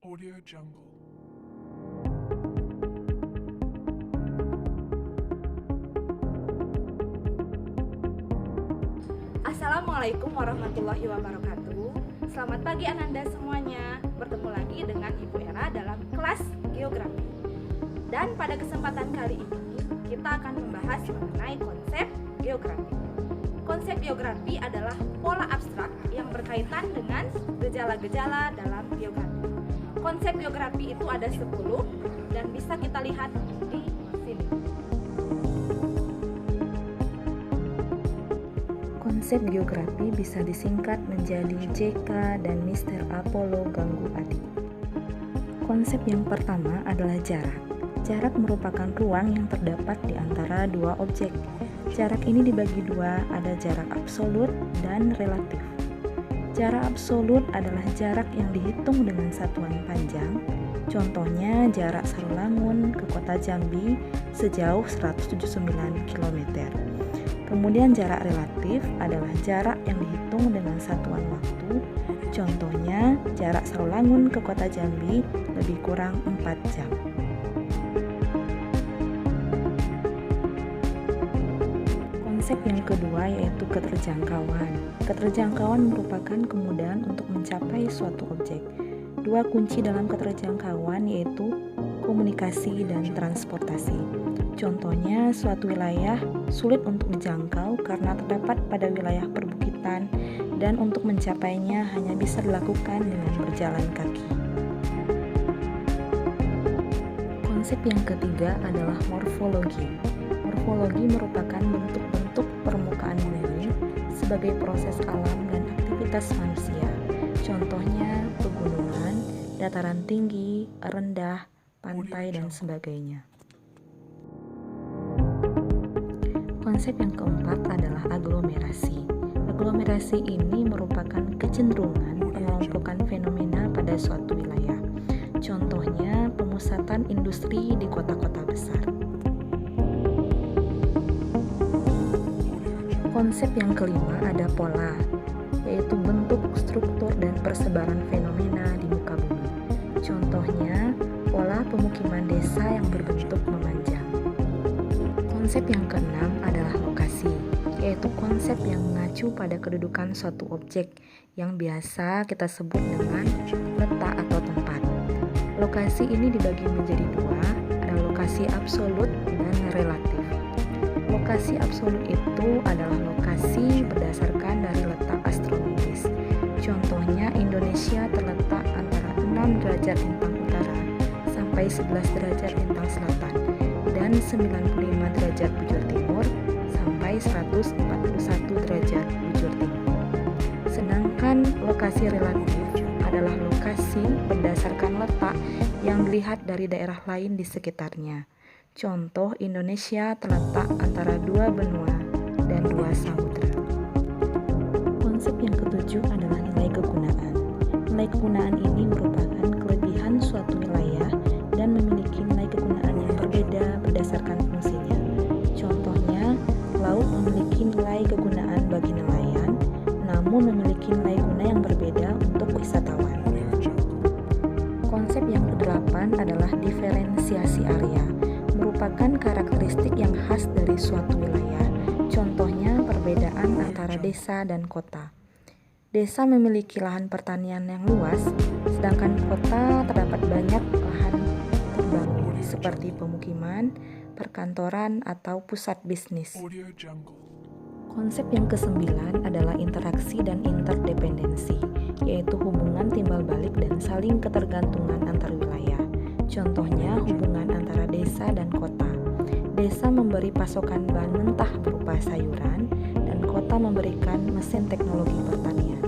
Audio Jungle. Assalamualaikum warahmatullahi wabarakatuh. Selamat pagi Ananda semuanya. Bertemu lagi dengan Ibu Era dalam kelas geografi. Dan pada kesempatan kali ini kita akan membahas mengenai konsep geografi. Konsep geografi adalah pola abstrak yang berkaitan dengan gejala-gejala dalam geografi. Konsep geografi itu ada 10 dan bisa kita lihat di sini. Konsep geografi bisa disingkat menjadi JK dan Mister Apollo Ganggu Adi. Konsep yang pertama adalah jarak. Jarak merupakan ruang yang terdapat di antara dua objek. Jarak ini dibagi dua, ada jarak absolut dan relatif. Jarak absolut adalah jarak yang dihitung dengan satuan panjang. Contohnya jarak Sarolangun ke kota Jambi sejauh 179 km. Kemudian jarak relatif adalah jarak yang dihitung dengan satuan waktu. Contohnya jarak Sarolangun ke kota Jambi lebih kurang 4 jam. Konsep yang kedua yaitu keterjangkauan. Keterjangkauan merupakan kemudahan untuk mencapai suatu objek. Dua kunci dalam keterjangkauan yaitu komunikasi dan transportasi. Contohnya, suatu wilayah sulit untuk dijangkau karena terdapat pada wilayah perbukitan dan untuk mencapainya hanya bisa dilakukan dengan berjalan kaki. Konsep yang ketiga adalah morfologi. Morfologi merupakan bentuk-bentuk permukaan bumi sebagai proses alam dan aktivitas manusia. Contohnya pegunungan, dataran tinggi, rendah, pantai, dan sebagainya. Konsep yang keempat adalah aglomerasi. Aglomerasi ini merupakan kecenderungan pengelompokan fenomena pada suatu wilayah. Contohnya pemusatan industri di kota-kota besar. Konsep yang kelima ada pola, yaitu bentuk, struktur, dan persebaran fenomena di muka bumi. Contohnya pola pemukiman desa yang berbentuk memanjang. Konsep yang keenam adalah lokasi, yaitu konsep yang mengacu pada kedudukan suatu objek yang biasa kita sebut dengan letak atau tempat. Lokasi ini dibagi menjadi dua, ada lokasi absolut dan relatif. Lokasi absolut itu adalah lokasi berdasarkan dari letak astronomis. Contohnya Indonesia terletak antara 6 derajat lintang utara sampai 11 derajat lintang selatan dan 95 derajat bujur timur sampai 141 derajat bujur timur. Sedangkan lokasi relatif adalah lokasi berdasarkan letak yang dilihat dari daerah lain di sekitarnya. Contoh Indonesia terletak antara dua benua dan dua samudra. Konsep yang ketujuh adalah nilai kegunaan. Nilai kegunaan ini merupakan kelebihan suatu wilayah dan memiliki nilai kegunaan yang berbeda berdasarkan fungsinya. Contohnya, laut memiliki nilai kegunaan bagi nelayan, namun memiliki nilai guna yang berbeda untuk wisatawan. Konsep yang kedelapan adalah diferensiasi area, merupakan karakteristik yang khas dari suatu wilayah. Contohnya perbedaan antara desa dan kota. Desa memiliki lahan pertanian yang luas, sedangkan kota terdapat banyak lahan terbangun seperti pemukiman, perkantoran, atau pusat bisnis. Audio Jungle. Konsep yang kesembilan adalah interaksi dan interdependensi, yaitu hubungan timbal balik dan saling ketergantungan antar wilayah. Contohnya hubungan antara desa dan kota. Desa memberi pasokan bahan mentah berupa sayuran dan kota memberikan mesin teknologi pertanian.